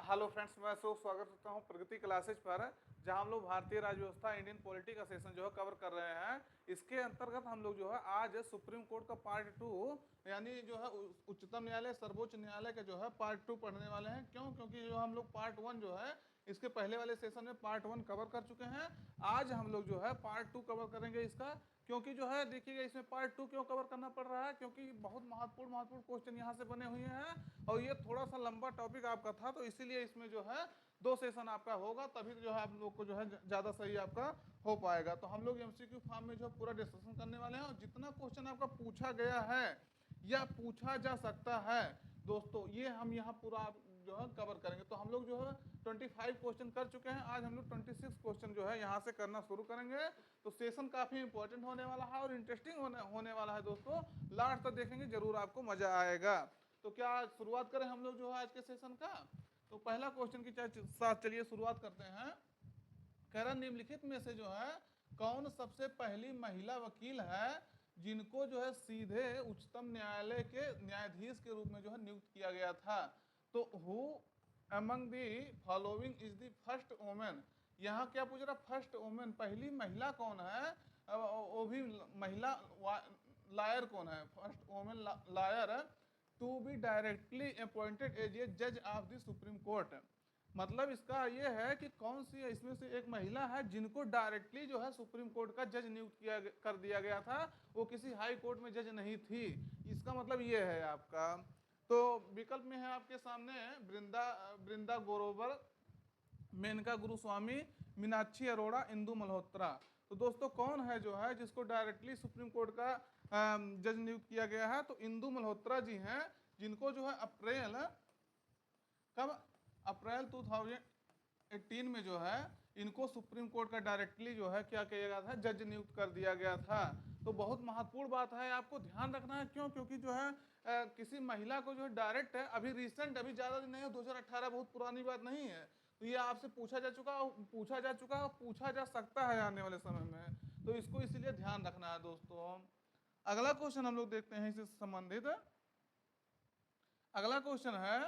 Hello friends, मैं स्वागत करता हूं प्रगति क्लासेज पर, जहां हम लोग भारतीय राज्य व्यवस्था इंडियन पॉलिटी का सेशन जो है कवर कर रहे हैं। इसके अंतर्गत हम लोग जो है आज सुप्रीम कोर्ट का पार्ट 2 यानी जो है उच्चतम न्यायालय सर्वोच्च न्यायालय का जो है पार्ट 2 पढ़ने वाले हैं। क्यों? क्योंकि जो हम लोग पार्ट 1 जो है इसके पहले वाले सेशन में पार्ट 1 कवर कर चुके हैं। आज हम लोग जो है पार्ट 2 कवर करेंगे इसका। क्योंकि जो है देखिएगा, इसमें पार्ट 2 क्यों कवर करना पड़ रहा है, क्योंकि बहुत महत्वपूर्ण क्वेश्चन यहाँ से बने हुए हैं और ये थोड़ा सा लंबा टॉपिक आपका था, तो इसीलिए इसमें जो है 2 सेशन आपका होगा, तभी जो है आप लोग को जो है ज़्यादा सही आपका हो पाएगा। तो हम लोग एमसीक्यू फॉर्म में जो है पूरा डिस्कशन करने वाले हैं और जितना क्वेश्चन आपका पूछा गया है या पूछा जा सकता है दोस्तों, ये हम यहाँ पूरा जो है कवर करेंगे। तो हम लोग जो है 25 क्वेश्चन कर चुके हैं, आज हम लोग 26 क्वेश्चन जो है यहाँ से करना शुरू करेंगे। तो सेशन काफ़ी इंपॉर्टेंट होने वाला है और इंटरेस्टिंग होने वाला है दोस्तों। लास्ट तक देखेंगे, जरूर आपको मजा आएगा। तो क्या शुरुआत करें हम लोग जो है आज के सेशन का? तो पहला क्वेश्चन के साथ चलिए शुरुआत करते हैं। कह रहा निम्नलिखित में से जो है कौन सबसे पहली महिला वकील है जिनको जो है सीधे उच्चतम न्यायालय के न्यायाधीश के रूप में जो है नियुक्त किया गया था? तो who among the following is the first women. यहाँ क्या पूछ रहा? फर्स्ट वोमेन, पहली महिला कौन है? वो भी महिला लायर कौन है? First women lawyer to be directly appointed as a जज ऑफ द सुप्रीम कोर्ट। मतलब इसका ये है कि कौन सी इसमें से एक महिला है जिनको डायरेक्टली जो है सुप्रीम कोर्ट का जज नियुक्त कर दिया गया था, वो किसी हाई कोर्ट में जज नहीं थी। इसका मतलब ये है आपका। तो विकल्प में है आपके सामने वृंदा गोरोवर, मेनका गुरुस्वामी, मीनाक्षी अरोड़ा, इंदु मल्होत्रा। तो दोस्तों कौन है जो है जिसको डायरेक्टली सुप्रीम कोर्ट का जज नियुक्त किया गया है? तो इंदु मल्होत्रा जी हैं, जिनको जो है अप्रैल 2018 में जो है इनको सुप्रीम कोर्ट का डायरेक्टली जो है क्या किया गया था? जज नियुक्त कर दिया गया था। तो बहुत महत्वपूर्ण बात है, आपको ध्यान रखना है। क्यों? क्योंकि जो है किसी महिला को जो है डायरेक्ट है, अभी रिसेंट, अभी ज़्यादा दिन नहीं है, 2018 बहुत पुरानी बात नहीं है। तो ये आपसे पूछा जा चुका और पूछा जा सकता है आने वाले समय में। तो इसको इसलिए ध्यान रखना है दोस्तों। अगला क्वेश्चन हम लोग देखते हैं इससे संबंधित। अगला क्वेश्चन है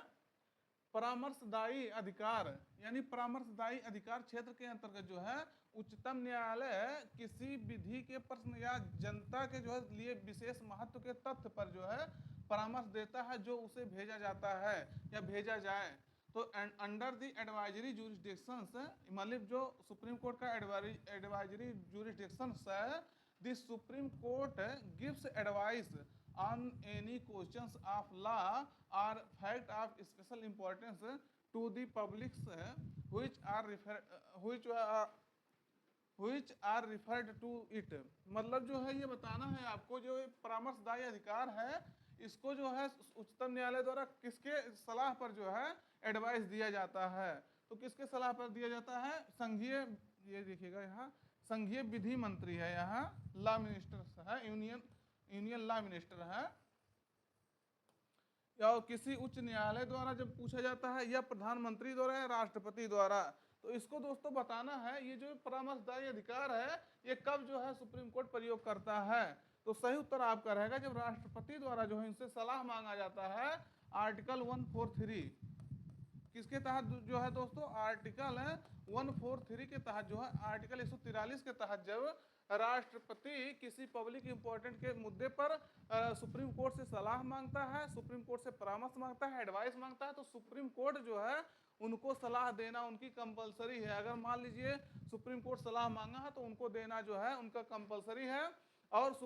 परामर्शदायी अधिकार, यानी परामर्शदायी अधिकार क्षेत्र के अंतर्गत जो है उच्चतम न्यायालय किसी विधि के प्रश्न या जनता के जो है लिए विशेष महत्व के तथ्य पर जो है परामर्श देता है, जो उसे भेजा जाता है या भेजा जाए। तो अंडर द एडवाइजरी जूरिसडिक्शंस, मतलब जो सुप्रीम कोर्ट का एडवाइजरी जूरिसडिक्शंस है, the supreme court gives advice on any questions of law or fact of special importance to the public which are referred to it। मतलब जो है ये बताना है आपको, जो परामर्शदायी अधिकार है इसको जो है उच्चतम न्यायालय द्वारा किसके सलाह पर जो है एडवाइस दिया जाता है? तो किसके सलाह पर दिया जाता है? संघीय, ये देखिएगा यहाँ संघीय विधि मंत्री है, यहाँ लॉ मिनिस्टर है, यूनियन लॉ मिनिस्टर है, या किसी उच्च न्यायालय द्वारा जब पूछा जाता है, या प्रधानमंत्री द्वारा या राष्ट्रपति द्वारा। तो इसको दोस्तों बताना है, ये जो परामर्शदायी अधिकार है ये कब जो है सुप्रीम कोर्ट प्रयोग करता है? तो सही उत्तर आपका रहेगा जब राष्ट्रपति द्वारा जो है इनसे सलाह मांगा जाता है। आर्टिकल 143 किसके तहत जो है दोस्तों? आर्टिकल 143 के तहत जो है, आर्टिकल 143 के तहत जब राष्ट्रपति किसी पब्लिक इंपॉर्टेंट के मुद्दे पर सुप्रीम कोर्ट से सलाह मांगता है, सुप्रीम कोर्ट से परामर्श मांगता है, एडवाइस मांगता है, तो सुप्रीम कोर्ट जो है उनको सलाह देना उनकी कंपलसरी है। अगर मान लीजिए सुप्रीम कोर्ट सलाह मांगा है तो उनको देना जो है उनका कंपलसरी है। और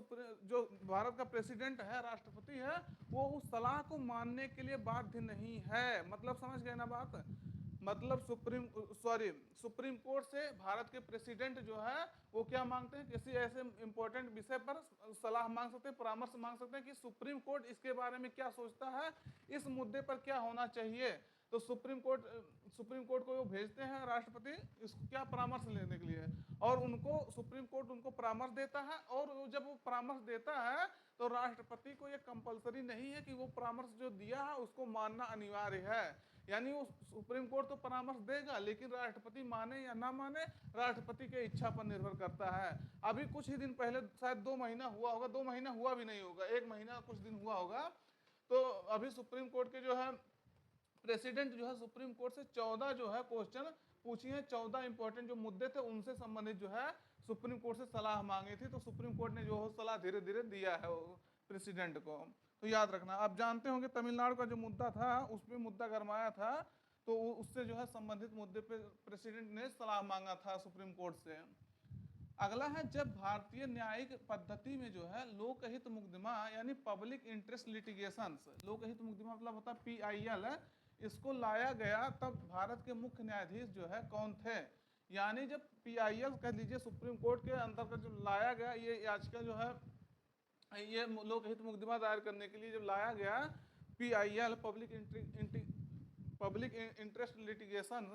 जो भारत का प्रेसिडेंट है, राष्ट्रपति है, वो उस सलाह को मानने के लिए बाध्य नहीं है। मतलब समझ गए ना बात? मतलब सुप्रीम कोर्ट से भारत के प्रेसिडेंट जो है वो क्या मांगते हैं? किसी ऐसे इंपॉर्टेंट विषय पर सलाह मांग सकते हैं, परामर्श मांग सकते हैं कि सुप्रीम कोर्ट इसके बारे में क्या सोचता है, इस मुद्दे पर क्या होना चाहिए। तो सुप्रीम कोर्ट को वो भेजते हैं राष्ट्रपति इसको क्या परामर्श लेने के लिए, और उनको सुप्रीम कोर्ट उनको परामर्श देता है। और जब वो परामर्श देता है तो राष्ट्रपति को ये कंपलसरी नहीं है कि वो परामर्श जो दिया है उसको मानना अनिवार्य है। यानी वो सुप्रीम कोर्ट तो परामर्श देगा, लेकिन राष्ट्रपति माने या ना माने राष्ट्रपति के इच्छा पर निर्भर करता है। अभी कुछ ही दिन पहले, शायद 2 महीना हुआ होगा, 2 महीना हुआ भी नहीं होगा, 1 महीना कुछ दिन हुआ होगा, तो अभी सुप्रीम कोर्ट के जो है प्रेसिडेंट जो है सुप्रीम कोर्ट से 14 जो है क्वेश्चन पूछी हैं, 14 इंपॉर्टेंट जो मुद्दे थे उनसे संबंधित जो है सुप्रीम कोर्ट से सलाह मांगी थी। तो सुप्रीम कोर्ट ने जो है सलाह धीरे धीरे दिया है वो प्रेसिडेंट को। तो याद रखना, आप जानते होंगे तमिलनाडु का जो मुद्दा था उस पर मुद्दा गरमाया था, तो उससे जो है संबंधित मुद्दे पे प्रेसिडेंट ने सलाह मांगा था सुप्रीम कोर्ट से। अगला है, जब भारतीय न्यायिक पद्धति में जो है लोकहित मुकदमा यानी पब्लिक इंटरेस्ट लिटिगेशंस, लोकहित मुकदमा मतलब होता है PIL, इसको लाया गया तब भारत के मुख्य न्यायाधीश जो है कौन थे। यानी जब PIL कह लीजिए सुप्रीम कोर्ट के अंतर्गत जो लाया गया ये याचिका जो है ये लोकहित मुकदमा दायर करने के लिए जब लाया गया PIL पब्लिक इंटरेस्ट लिटिगेशन,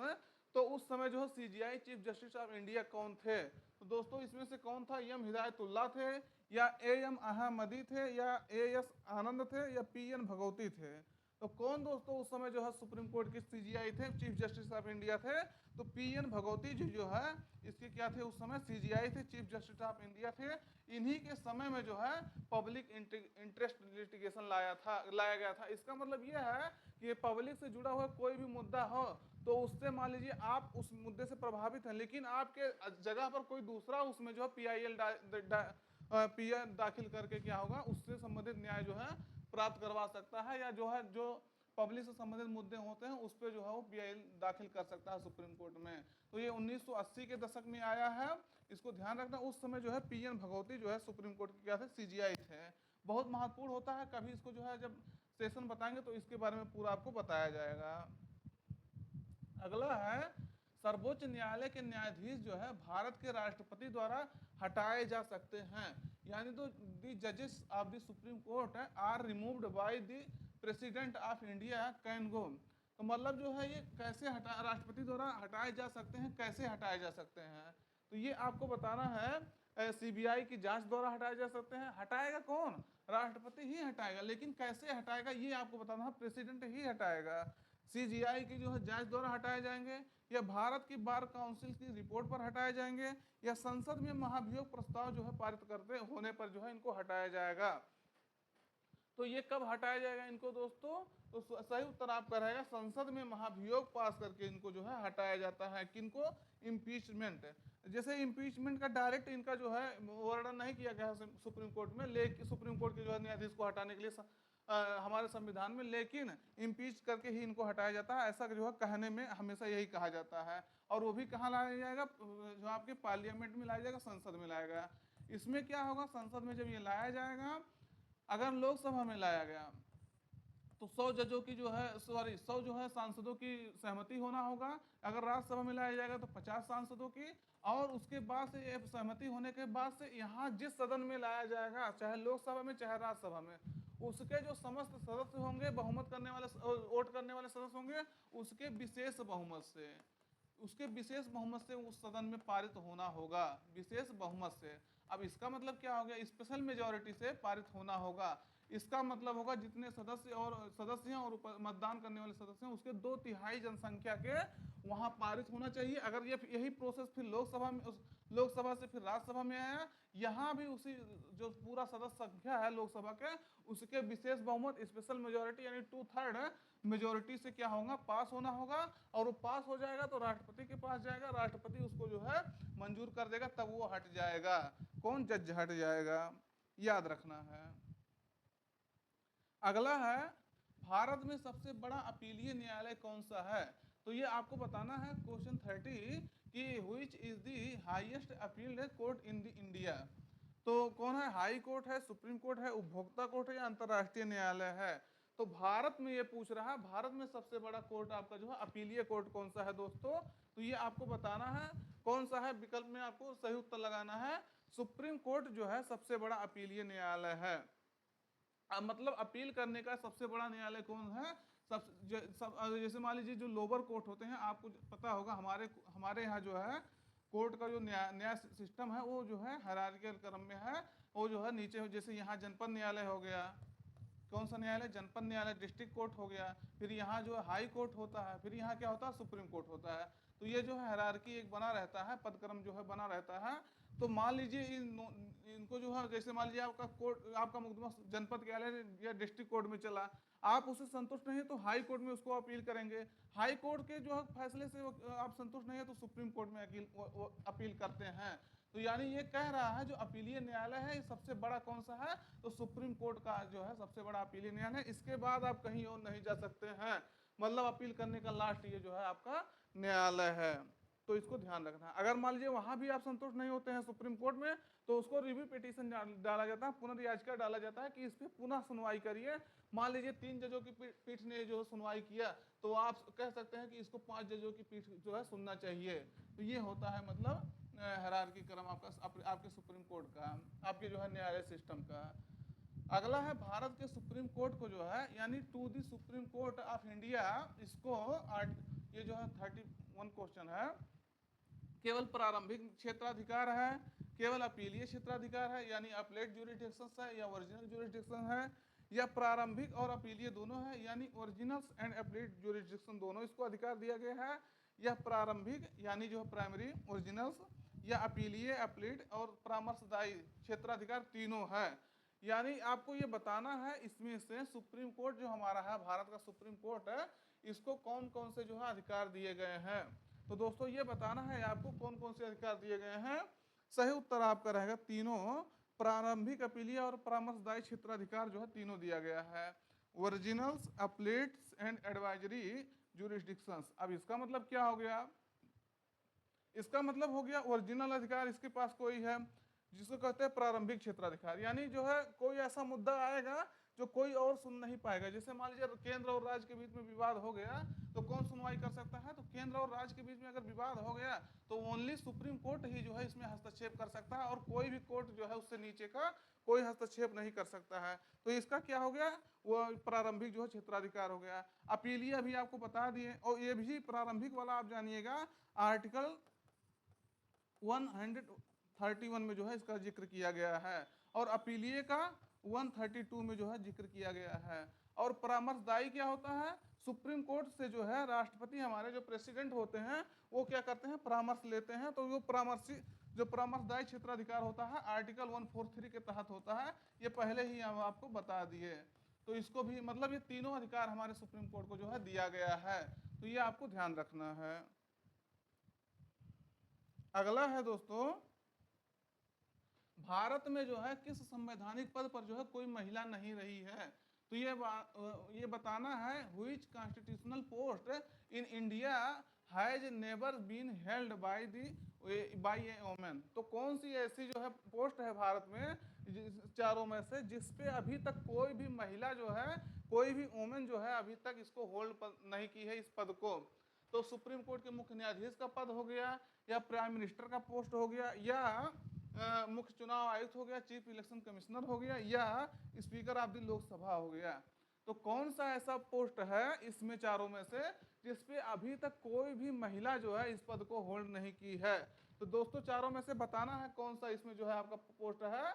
तो उस समय जो है CGI chief justice of India कौन थे। तो दोस्तों इसमें से कौन था, M हिदायतुल्ला थे या AM अहमदी थे या AS आनंद थे या PN भगवती थे। तो कौन दोस्तों उस समय जो है सुप्रीम कोर्ट के CGI थे, चीफ जस्टिस ऑफ इंडिया थे। तो PN भगवती जी जो है इसके क्या थे, उस समय CGI थे, चीफ जस्टिस ऑफ इंडिया थे। इन्हीं के समय में जो है पब्लिक इंटरेस्ट लिटिगेशन लाया गया था। इसका मतलब ये है कि ये पब्लिक से जुड़ा हुआ कोई भी मुद्दा हो तो उससे मान लीजिए आप उस मुद्दे से प्रभावित हैं, लेकिन आपके जगह पर कोई दूसरा उसमें जो है PIL दाखिल करके क्या होगा उससे संबंधित न्याय जो है प्राप्त करवा सकता है, या जो है जो पब्लिक से संबंधित मुद्दे होते हैं उस पर जो है वो PIL दाखिल कर सकता है सुप्रीम कोर्ट में। तो ये 1980 के दशक में आया है, इसको ध्यान रखना। उस समय जो है PN भगवती जो है सुप्रीम कोर्ट के क्या थे, CGI थे। बहुत महत्वपूर्ण होता है, कभी इसको जो है जब सेशन बताएंगे तो इसके बारे में पूरा आपको बताया जाएगा। अगला है, सर्वोच्च न्यायालय के न्यायाधीश जो है भारत के राष्ट्रपति द्वारा हटाए जा सकते हैं। यानी तो द जजेस of the supreme court are removed by the president of India can go. तो मतलब जो है ये कैसे राष्ट्रपति द्वारा हटाए जा सकते हैं, कैसे हटाए जा सकते हैं, तो ये आपको बताना है। CBI की जांच द्वारा हटाए जा सकते हैं। हटाएगा कौन, राष्ट्रपति ही हटाएगा, लेकिन कैसे हटाएगा ये आपको बताना है, प्रेसिडेंट ही हटाएगा। CGI की जो है जांच द्वारा हटाए जाएंगे, या भारत की बार काउंसिल की रिपोर्ट पर हटाए जाएंगे, या संसद में महाभियोग प्रस्ताव जो है पारित करते होने पर जो है इनको हटाया जाएगा। तो ये कब हटाया जाएगा इनको दोस्तों, तो सही उत्तर आपका रहेगा संसद में महाभियोग पास करके इनको जो है हटाया जाता है। किनको, इम्पीचमेंट। जैसे इम्पीचमेंट का डायरेक्ट इनका जो है वर्णन नहीं किया गया है सुप्रीम कोर्ट में, लेकिन सुप्रीम कोर्ट के जो है न्यायाधीश को हटाने के लिए हमारे संविधान में, लेकिन इम्पीच करके ही इनको हटाया जाता है, ऐसा जो है कहने में हमेशा यही कहा जाता है। और वो भी कहाँ लाया जाएगा, जो आपके पार्लियामेंट में लाया जाएगा, संसद में लाया गया। इसमें क्या होगा, संसद में जब ये लाया जाएगा, अगर लोकसभा में लाया गया तो 100 जजों की जो है 100 जो है सांसदों की सहमति होना होगा। अगर राज्यसभा में लाया जाएगा तो 50 सांसदों की, और उसके बाद से सहमति होने के बाद से यहाँ जिस सदन में लाया जाएगा, चाहे लोकसभा में चाहे राज्यसभा में, उसके जो समस्त सदस्य होंगे, बहुमत करने वाले वोट करने वाले सदस्य होंगे, उसके विशेष बहुमत से उस सदन में पारित होना होगा, विशेष बहुमत से। अब इसका मतलब क्या हो गया, स्पेशल मेजॉरिटी से पारित होना होगा। इसका मतलब होगा जितने सदस्य हैं और मतदान करने वाले सदस्य हैं उसके 2/3 जनसंख्या के वहां पारित होना चाहिए। अगर ये यही प्रोसेस फिर लोकसभा से फिर राज्यसभा में आया, यहाँ भी उसी जो पूरा सदस्य संख्या है लोकसभा के, उसके विशेष बहुमत स्पेशल मेजोरिटी यानी 2/3 मेजोरिटी से क्या होगा, पास होना होगा। और वो पास हो जाएगा तो राष्ट्रपति के पास जाएगा, राष्ट्रपति उसको जो है मंजूर कर देगा, तब वो हट जाएगा। कौन, जज हट जाएगा, याद रखना है। अगला है, भारत में सबसे बड़ा अपीलीय न्यायालय कौन सा है। तो ये आपको बताना है क्वेश्चन 30 कि which is the highest appeal court in the India. तो कौन है, हाई कोर्ट है, सुप्रीम कोर्ट है, उपभोक्ता कोर्ट है या अंतर्राष्ट्रीय न्यायालय है। तो भारत में ये पूछ रहा है, भारत में सबसे बड़ा कोर्ट आपका जो है अपीलीय कोर्ट कौन सा है दोस्तों। तो ये आपको बताना है कौन सा है, विकल्प में आपको सही उत्तर लगाना है। सुप्रीम कोर्ट जो है सबसे बड़ा अपीलीय न्यायालय है। मतलब अपील करने का सबसे बड़ा न्यायालय कौन है, जैसे मान लीजिए जो लोअर कोर्ट होते हैं, आपको पता होगा हमारे यहाँ जो है कोर्ट का जो न्याय सिस्टम है वो जो है हायरार्किकल क्रम में है। वो जो है नीचे, जैसे यहाँ जनपद न्यायालय हो गया, कौन सा न्यायालय, जनपद न्यायालय, डिस्ट्रिक्ट कोर्ट हो गया, फिर यहाँ जो है हाई कोर्ट होता है, फिर यहाँ क्या होता है, सुप्रीम कोर्ट होता है। तो ये जो है हायरार्की एक बना रहता है, पदक्रम जो है बना रहता है। तो मान लीजिए इनको जो है, जैसे मान लीजिए आपका कोर्ट, आपका मुकदमा जनपद न्यायालय या डिस्ट्रिक्ट कोर्ट में चला, आप उससे संतुष्ट नहीं है तो हाई कोर्ट में उसको अपील करेंगे। हाई कोर्ट के जो है फैसले से आप संतुष्ट नहीं है तो सुप्रीम कोर्ट में अपील करते हैं। तो यानी ये कह रहा है जो अपीलीय न्यायालय है ये सबसे बड़ा कौन सा है, तो सुप्रीम कोर्ट का जो है सबसे बड़ा अपीलीय न्यायालय है। इसके बाद आप कहीं और नहीं जा सकते हैं, मतलब अपील करने का लास्ट ये जो है आपका न्यायालय है। तो इसको ध्यान रखना है। अगर मान लीजिए वहां भी आप संतुष्ट नहीं होते हैं सुप्रीम कोर्ट में, तो उसको रिव्यू पिटीशन डाला जाता है, पुनर्याचिका डाला जाता है कि इस पर पुनः सुनवाई करिए। मान लीजिए 3 जजों की पीठ ने जो सुनवाई किया, तो आप कह सकते हैं कि इसको 5 जजों की पीठ जो है सुनना चाहिए। तो ये होता है मतलब हायरार्की क्रम आपका आपके सुप्रीम कोर्ट का, आपके जो है न्यायालय सिस्टम का। अगला है भारत के सुप्रीम कोर्ट को जो है, यानी to the supreme court of India, इसको ये जो है 31 क्वेश्चन है। केवल प्रारंभिक क्षेत्राधिकार है, केवल अपीलीय क्षेत्राधिकार है, यानी अपलेट ज्यूरिडिक्शन है या ओरिजिनल ज्यूरिडिक्शन है, या प्रारंभिक और अपीलीय दोनों है, यानी ओरिजिनल्स एंड अपलेट ज्यूरिडिक्शन दोनों इसको अधिकार दिया गया है, या प्रारंभिक यानी जो प्राइमरी ओरिजिनल्स, या अपीलीय अपलेट और परामर्शदायी क्षेत्राधिकार तीनों है। यानी आपको ये बताना है इसमें से सुप्रीम कोर्ट जो हमारा है, भारत का सुप्रीम कोर्ट है, इसको कौन कौन से जो है अधिकार दिए गए हैं। तो दोस्तों ये बताना है आपको कौन कौन से अधिकार दिए गए हैं। सही उत्तर आपका रहेगा तीनों, प्रारंभिक, अपीलीय और परामर्शदायी क्षेत्राधिकार जो है तीनों दिया गया है। Originals, appellates and advisory jurisdictions. अब इसका मतलब क्या हो गया, इसका मतलब हो गया ओरिजिनल अधिकार इसके पास कोई है जिसको कहते हैं प्रारंभिक क्षेत्राधिकार, यानी जो है कोई ऐसा मुद्दा आएगा जो कोई और सुन नहीं पाएगा। जैसे मान लीजिए केंद्र और राज्य के बीच में विवाद हो गया, तो कौन सुनवाई कर सकता है, तो केंद्र और राज्य के बीच में अगर विवाद हो गया तो ओनली सुप्रीम कोर्ट ही जो है इसमें हस्तक्षेप कर सकता है, और कोई भी कोर्ट जो है उससे नीचे का कोई हस्तक्षेप नहीं कर सकता है। तो इसका क्या हो गया, वो प्रारंभिक जो है क्षेत्राधिकार हो गया। अपीलीय अभी आपको बता दिए, और ये भी प्रारंभिक वाला आप जानिएगा आर्टिकल 131 में जो है इसका जिक्र किया गया है, और अपीलीय का 132 में जो है जिक्र किया गया है। और परामर्शदायी क्या होता है, सुप्रीम कोर्ट से जो है राष्ट्रपति हमारे जो प्रेसिडेंट होते हैं वो क्या करते हैं, परामर्श लेते हैं। तो वो परामर्शदायी क्षेत्राधिकार होता है आर्टिकल 143 के तहत होता है, ये पहले ही हम आपको बता दिए। तो इसको भी मतलब ये तीनों अधिकार हमारे सुप्रीम कोर्ट को जो है दिया गया है, तो ये आपको ध्यान रखना है। अगला है दोस्तों, भारत में जो है किस संवैधानिक पद पर जो है कोई महिला नहीं रही है। तो ये बताना है which constitutional post in India has never been held by a women. तो कौन सी ऐसी जो है पोस्ट है भारत में चारों में से जिस पे अभी तक कोई भी महिला जो है, कोई भी वुमेन जो है अभी तक इसको होल्ड नहीं की है इस पद को। तो सुप्रीम कोर्ट के मुख्य न्यायाधीश का पद हो गया, या प्राइम मिनिस्टर का पोस्ट हो गया, या मुख्य चुनाव आयुक्त हो गया, चीफ इलेक्शन कमिश्नर हो गया, या स्पीकर ऑफ द लोकसभा हो गया। तो कौन सा ऐसा पोस्ट है इसमें चारों में से जिसपे अभी तक कोई भी महिला जो है इस पद को होल्ड नहीं की है। तो दोस्तों चारों में से बताना है कौन सा इसमें जो है आपका पोस्ट है,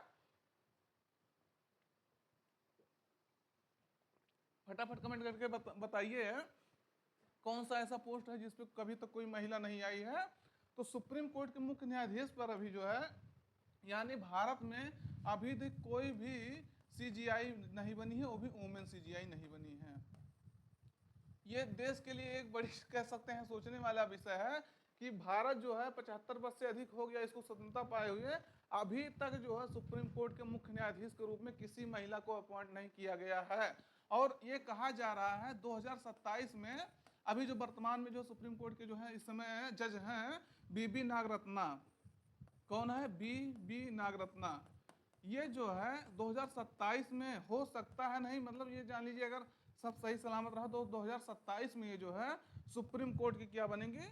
फटाफट कमेंट करके बताइए कौन सा ऐसा पोस्ट है जिसपे कभी तक कोई महिला नहीं आई है। तो सुप्रीम कोर्ट के मुख्य न्यायाधीश पर अभी जो है, यानी भारत में अभी तक कोई भी सीजीआई नहीं बनी है, वो भी वुमेन सीजीआई नहीं बनी है। ये देश के लिए एक बड़ी कह सकते हैं सोचने वाला विषय है कि भारत जो है 75 वर्ष से अधिक हो गया इसको स्वतंत्रता पाए हुए, अभी तक जो है सुप्रीम कोर्ट के मुख्य न्यायाधीश के रूप में किसी महिला को अपॉइंट नहीं किया गया है। और ये कहा जा रहा है 2027 में अभी जो वर्तमान में जो सुप्रीम कोर्ट के जो है इस समय जज हैं बीबी नागरत्ना। कौन है, बी नागरत्ना। ये जो है 2027 में हो सकता है, नहीं मतलब ये जान लीजिए अगर सब सही सलामत रहा तो 2027 में ये जो है सुप्रीम कोर्ट की क्या बनेंगी,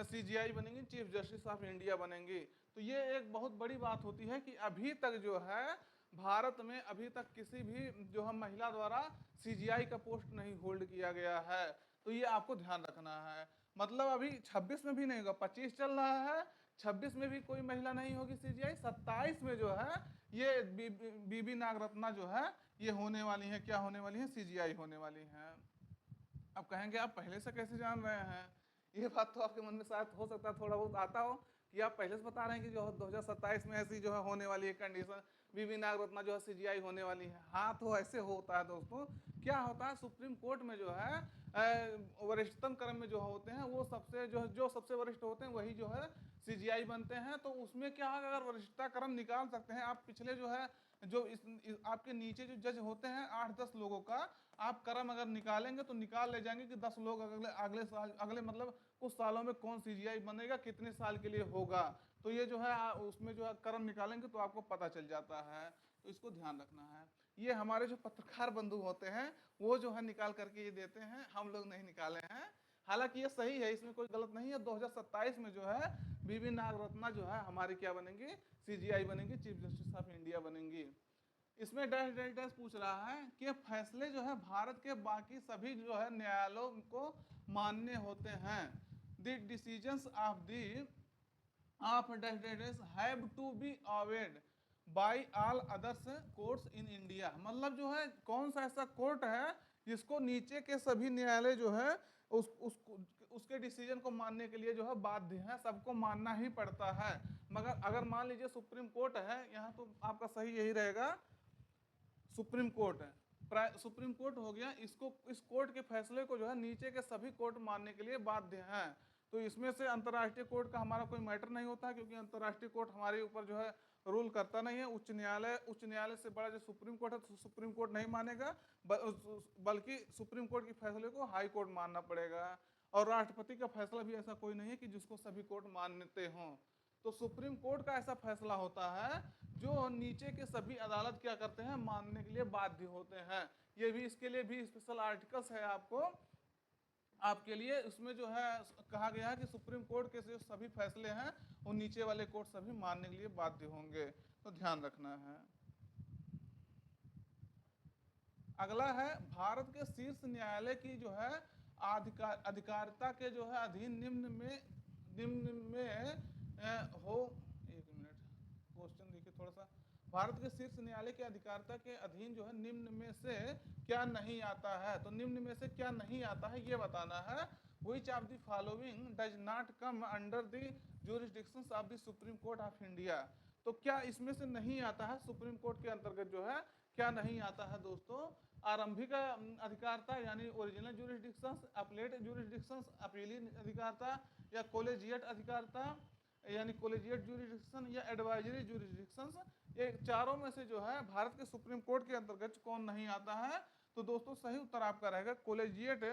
सीजीआई बनेंगी, चीफ जस्टिस ऑफ इंडिया बनेंगी। तो ये एक बहुत बड़ी बात होती है कि अभी तक जो है भारत में अभी तक किसी भी जो है महिला द्वारा सीजीआई का पोस्ट नहीं होल्ड किया गया है। तो ये आपको ध्यान रखना है, मतलब अभी 26 में भी नहीं होगा, 25 चल रहा है, 26 में भी कोई महिला नहीं होगी सीजीआई, 27 में जो है ये बीबी नागरत्ना जो है ये होने वाली है, क्या होने वाली है, सीजीआई होने वाली है। अब कहेंगे आप पहले से कैसे जान रहे हैं, ये बात तो आपके मन में शायद हो सकता है थोड़ा बहुत आता हो ये आप पहले से बता रहे हैं कि जो 2027 में ऐसी जो है होने वाली है कंडीशन, बीबी नागरत्ना जो है सीजीआई होने वाली है। हाँ, तो ऐसे होता है दोस्तों। क्या होता है, सुप्रीम कोर्ट में जो है वरिष्ठतम क्रम में जो होते हैं वो सबसे जो सबसे वरिष्ठ होते हैं वही जो है सीजीआई बनते हैं। तो उसमें क्या है, अगर वरिष्ठता क्रम निकाल सकते हैं आप, पिछले जो है जो आपके नीचे जो जज होते हैं 8-10 लोगों का आप क्रम अगर निकालेंगे तो निकाल ले जाएंगे कि 10 लोग अगले अगले साल, अगले मतलब कुछ सालों में कौन सीजीआई बनेगा, कितने साल के लिए होगा। तो ये जो है उसमें जो है क्रम निकालेंगे तो आपको पता चल जाता है। तो इसको ध्यान रखना है। ये हमारे जो पत्रकार बंधु होते हैं वो जो है निकाल करके ये देते हैं, हम लोग नहीं निकाले हैं। हालांकि ये सही है, इसमें कोई गलत नहीं है। 2027 में जो है बीबी नागरत्ना जो है हमारी क्या बनेंगी, सीजीआई बनेंगी, चीफ जस्टिस ऑफ इंडिया बनेंगी। इसमें डैश डैश डैश पूछ रहा है कि फैसले जो है भारत के बाकी सभी जो है न्यायालयों को मान्य होते हैं। The decisions of the of dash dash dash have to be owed by all others courts in India. मतलब जो है कौन सा ऐसा कोर्ट है जिसको नीचे के सभी न्यायालय जो है उसके डिसीजन को मानने के लिए जो है बाध्य है, सबको मानना ही पड़ता है। मगर अगर मान लीजिए सुप्रीम कोर्ट है, यहाँ तो आपका सही यही रहेगा, सुप्रीम कोर्ट है, सुप्रीम कोर्ट हो गया, इसको इस कोर्ट के फैसले को जो है नीचे के सभी कोर्ट मानने के लिए बाध्य हैं। तो इसमें से अंतर्राष्ट्रीय कोर्ट का हमारा कोई मैटर नहीं होता, क्योंकि अंतर्राष्ट्रीय कोर्ट हमारे ऊपर जो है रूल करता नहीं है। उच्च न्यायालय से बड़ा जो सुप्रीम कोर्ट है, तो सुप्रीम कोर्ट नहीं मानेगा, बल्कि सुप्रीम कोर्ट के फैसले को हाई कोर्ट मानना पड़ेगा। और राष्ट्रपति का फैसला भी ऐसा कोई नहीं है कि जिसको सभी कोर्ट मानते हों। तो सुप्रीम कोर्ट का ऐसा फैसला होता है जो नीचे के सभी अदालत क्या करते हैं, मानने के लिए बाध्य होते हैं। ये भी, इसके लिए भी स्पेशल आर्टिकल्स है आपको, आपके लिए। उसमें जो है कहा गया है कि सुप्रीम कोर्ट के जो सभी फैसले हैं वो नीचे वाले कोर्ट सभी मानने के लिए बाध्य होंगे। तो ध्यान रखना है। अगला है भारत के शीर्ष न्यायालय की जो है अधिकारिता के जो है अधीन निम्न में हो, एक मिनट क्वेश्चन देखिए थोड़ा सा। भारत के शीर्ष न्यायालय की अधिकारिता के अधीन जो है निम्न में से क्या नहीं आता है। तो निम्न में से क्या नहीं आता है ये बताना है। Which of the following does not come under the jurisdictions of the Supreme Court of India। तो क्या इसमें से नहीं आता है सुप्रीम कोर्ट के अंतर्गत जो है क्या नहीं आता है दोस्तों। आरंभिक अधिकारिता यानी ओरिजिनल ज्यूरिसडिक्शंस, अपलेट ज्यूरिसडिक्शंस, अपीली अधिकारिता, या कॉलेजिएट अधिकारिता यानी कॉलेजिएट ज्यूरिसडिक्शन, या एडवाइजरी ज्यूरिसडिक्शंस। ये चारों में से जो है भारत के सुप्रीम कोर्ट के अंतर्गत कौन नहीं आता है। तो दोस्तों सही उत्तर आपका रहेगा कॉलेजिएट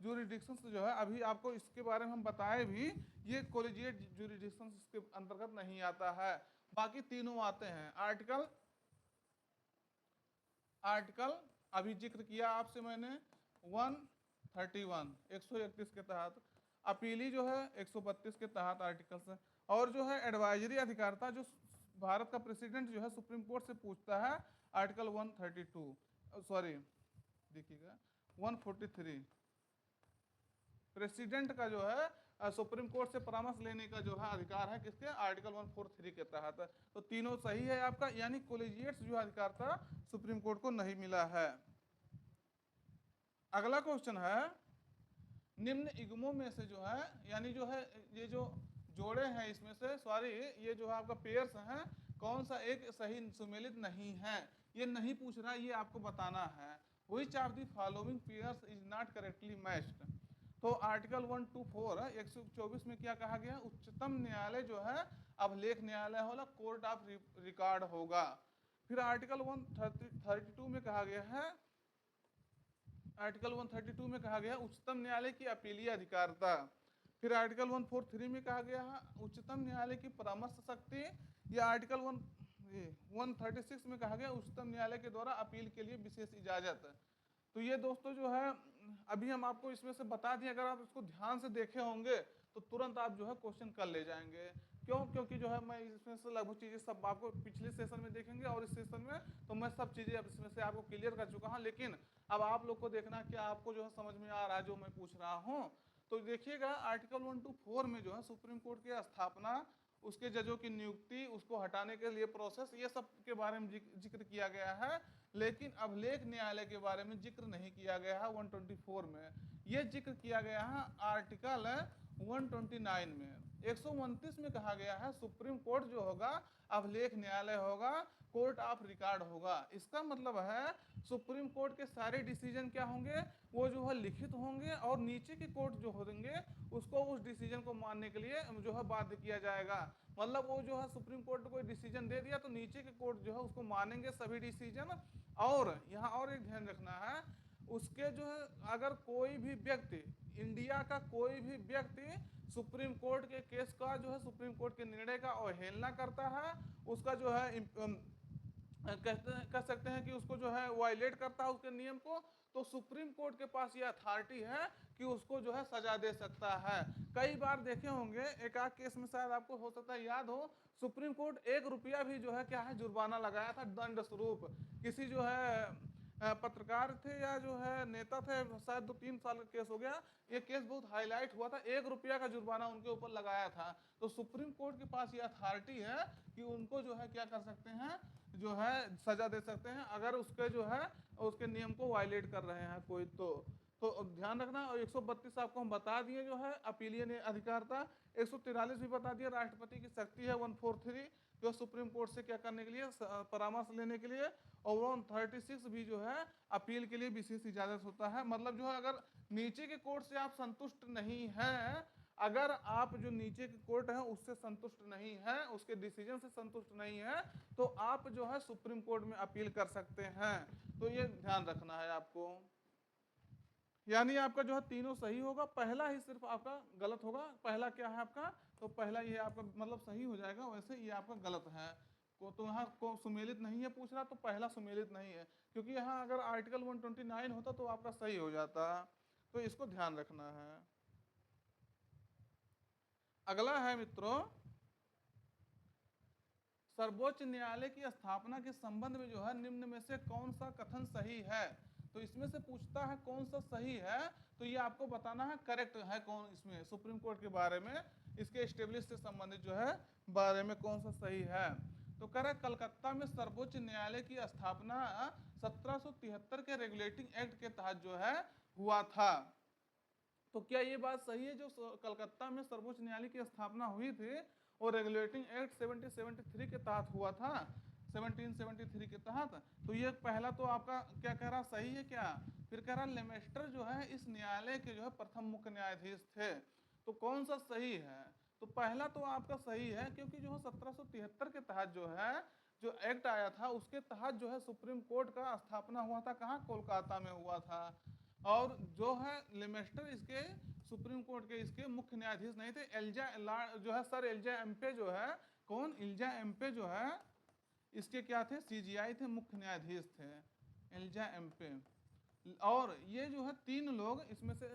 ज्यूरिसडिक्शंस जो है। अभी आपको इसके बारे में हम बताए भी, ये कॉलेजिएट ज्यूरिसडिक्शंस इसके अंतर्गत नहीं आता है। बाकी तीनों आते हैं। आर्टिकल अभी जिक्र किया आपसे मैंने 131 131 के तहत, अपीली जो है 132 के तहत आर्टिकल्स है। और जो है एडवाइजरी अधिकारिता जो भारत का प्रेसिडेंट जो है सुप्रीम कोर्ट से पूछता है, आर्टिकल 132, सॉरी देखिएगा 143, प्रेसिडेंट का जो है सुप्रीम कोर्ट से परामर्श लेने का जो है अधिकार है किसके, आर्टिकल 143 के तहत। तो तीनों सही है आपका, यानी कॉलेजिएट्स जो अधिकार था सुप्रीम कोर्ट को नहीं मिला है। अगला क्वेश्चन है, निम्न इग्मों में से जो है, यानी जो है ये जो जोड़े हैं इसमें से, सॉरी ये जो है आपका पेयर्स हैं, कौन सा एक सही सुमेलित नहीं है। ये नहीं पूछ रहा, ये आपको बताना है। Which of the following pairs is not correctly matched। तो आर्टिकल 124 124 में क्या कहा गया, उच्चतम न्यायालय जो है अभिलेख न्यायालय होगा, कोर्ट ऑफ रिकॉर्ड होगा। फिर आर्टिकल 132 में कहा गया है, आर्टिकल 132 में कहा गया उच्चतम न्यायालय की अपीलीय अधिकारिता। फिर आर्टिकल 143 में कहा गया है उच्चतम न्यायालय की परामर्श शक्ति। या आर्टिकल 136 में कहा गया उच्चतम न्यायालय के द्वारा अपील के लिए विशेष इजाजत। तो ये दोस्तों जो है अभी हम आपको इसमें से बता दिए, अगर आप इसको ध्यान से देखे होंगे तो तुरंत आप जो है क्वेश्चन कर ले जाएंगे। क्यों, क्योंकि जो है मैं इसमें से लगभग चीज़ें सब आपको पिछले सेशन में देखेंगे और इस सेशन में तो मैं सब चीज़ें अब इसमें से आपको क्लियर कर चुका हूँ। लेकिन अब आप लोग को देखना क्या आपको जो है समझ में आ रहा है जो मैं पूछ रहा हूँ। तो देखिएगा आर्टिकल 124 में जो है सुप्रीम कोर्ट की स्थापना उसके जजों की नियुक्ति, उसको हटाने के लिए प्रोसेस, ये सब के बारे में जिक्र किया गया है। लेकिन अभिलेख न्यायालय के बारे में जिक्र नहीं किया गया है 124 में। ये जिक्र किया गया है आर्टिकल 129 में। 129 में कहा गया है सुप्रीम कोर्ट जो होगा अभिलेख न्यायालय होगा, कोर्ट ऑफ रिकॉर्ड होगा। इसका मतलब है सुप्रीम कोर्ट के सारे डिसीजन क्या होंगे, वो जो है लिखित होंगे, और नीचे के कोर्ट जो होंगे उसको उस डिसीजन को मानने के लिए जो है बाध्य किया जाएगा। मतलब वो जो है सुप्रीम कोर्ट ने कोई डिसीजन दे दिया तो नीचे के कोर्ट जो है उसको मानेंगे सभी डिसीजन। और यहाँ और एक ध्यान रखना है, उसके जो है अगर कोई भी व्यक्ति, इंडिया का कोई भी व्यक्ति सुप्रीम कोर्ट के केस का जो है, सुप्रीम कोर्ट के निर्णय का अवहेलना करता है, उसका जो है कह सकते हैं कि उसको जो है वायलेट करता है उसके नियम को, तो सुप्रीम कोर्ट के पास ये अथॉरिटी है कि उसको जो है सजा दे सकता है। कई बार देखे होंगे, एक आध केस में शायद आपको हो सकता है याद हो, सुप्रीम कोर्ट 1 रुपया भी जो है क्या है जुर्माना लगाया था दंड स्वरूप। किसी जो है पत्रकार थे या जो है नेता थे, शायद 2-3 साल का केस हो गया, ये केस बहुत हाईलाइट हुआ था, 1 रुपया का जुर्माना उनके ऊपर लगाया था। तो सुप्रीम कोर्ट के पास ये अथॉरिटी है कि उनको जो है क्या कर सकते हैं, जो है सजा दे सकते हैं अगर उसके जो है उसके नियम को वायलेट कर रहे हैं कोई। तो ध्यान रखना। और 132 आपको हम बता दिए जो है अपीलीय अधिकार था। 143 भी बता दिया, राष्ट्रपति की शक्ति है 143 जो सुप्रीम कोर्ट से क्या करने के लिए, परामर्श लेने के लिए। और 136 भी जो है अपील के लिए विशेष इजाजत होता है। मतलब जो है अगर नीचे के कोर्ट से आप संतुष्ट नहीं हैं, अगर आप जो नीचे के कोर्ट है उससे संतुष्ट नहीं है, उसके डिसीजन से संतुष्ट नहीं है, तो आप जो है सुप्रीम कोर्ट में अपील कर सकते हैं। तो ये ध्यान रखना है आपको। यानी आपका जो है तीनों सही होगा, पहला ही सिर्फ आपका गलत होगा। पहला क्या है आपका, तो पहला ये आपका मतलब सही हो जाएगा, वैसे ये आपका गलत है। तो यहाँ को सुमेलित नहीं है पूछ रहा, तो पहला सुमेलित नहीं है, क्योंकि यहाँ अगर आर्टिकल 129 होता तो आपका सही हो जाता। तो इसको ध्यान रखना है। अगला है मित्रों, सर्वोच्च न्यायालय की स्थापना के संबंध में जो है निम्न में से कौन सा कथन सही है। तो इसमें से पूछता है कौन सा सही है, तो ये आपको बताना है करेक्ट है कौन इसमें सुप्रीम कोर्ट के बारे में, इसके स्टेब्लिश से संबंधित जो है बारे में कौन सा सही है। तो कह रहा है कलकत्ता में सर्वोच्च न्यायालय की स्थापना 1773 के रेगुलेटिंग एक्ट के तहत जो है हुआ था। तो क्या ये बात सही है, जो कलकत्ता में सर्वोच्च न्यायालय की स्थापना हुई थी और रेगुलेटिंग एक्ट 1773 के तहत हुआ था, 1773 के तहत। तो ये पहला तो आपका क्या कह रहा सही है क्या। फिर कह रहा लेमेस्टर जो है इस न्यायालय के जो है प्रथम मुख्य न्यायाधीश थे। तो कौन सा सही है, तो पहला तो आपका सही है, क्योंकि जो है 1773 के तहत जो है जो एक्ट आया था उसके तहत जो है सुप्रीम कोर्ट का स्थापना हुआ था, कहाँ, कोलकाता में हुआ था। और जो है लेमेस्टर इसके सुप्रीम कोर्ट के इसके मुख्य न्यायाधीश नहीं थे। एल्जा जो है सर एल्जा एम्पे जो है, कौन, एल्जा एम्पे जो है इसके क्या थे, सीजीआई थे, मुख्य न्यायाधीश थे एल्जा एम्पे। और ये जो है 3 लोग इसमें से